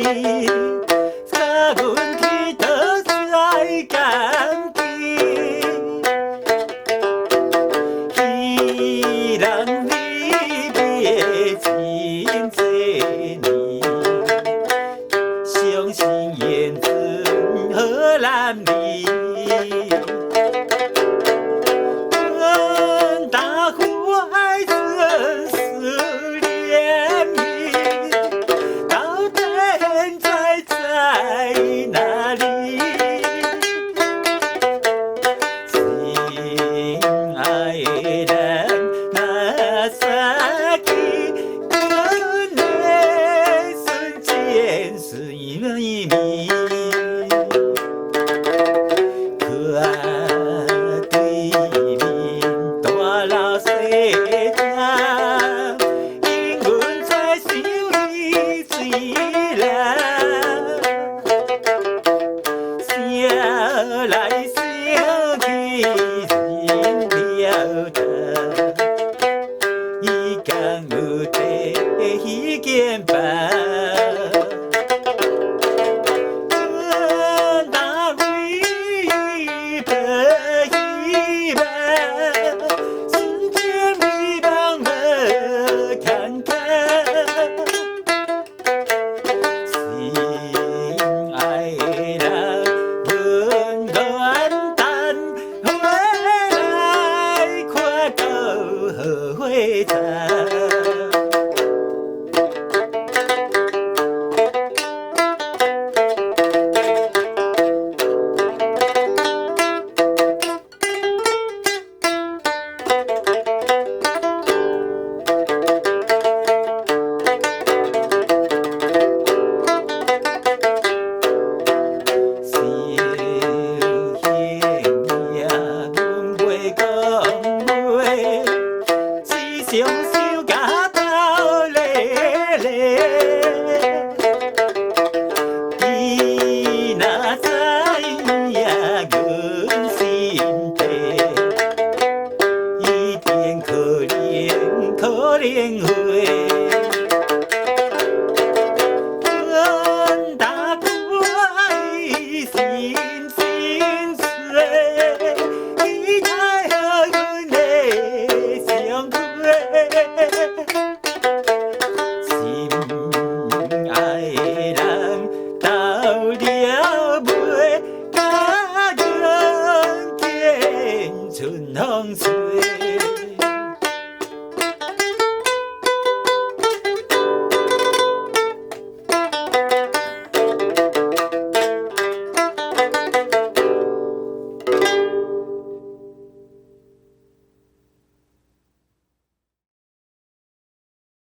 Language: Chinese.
사군 기도 살감기 희랑 위비의 진세니 시영신연승 허람리大湖海深思连绵，到天在哪里？心爱人那萨基，可内瞬间是一迷。可爱对面大老西家，英文在心里最亮。想来想去人了得，一间有地一间房。会唱。享受甲到咧咧，伊若知影阮心地，一定可怜可怜会。阮大姑爱心心碎，伊太好阮的相陪。心爱人到了尾，佳人见春风水。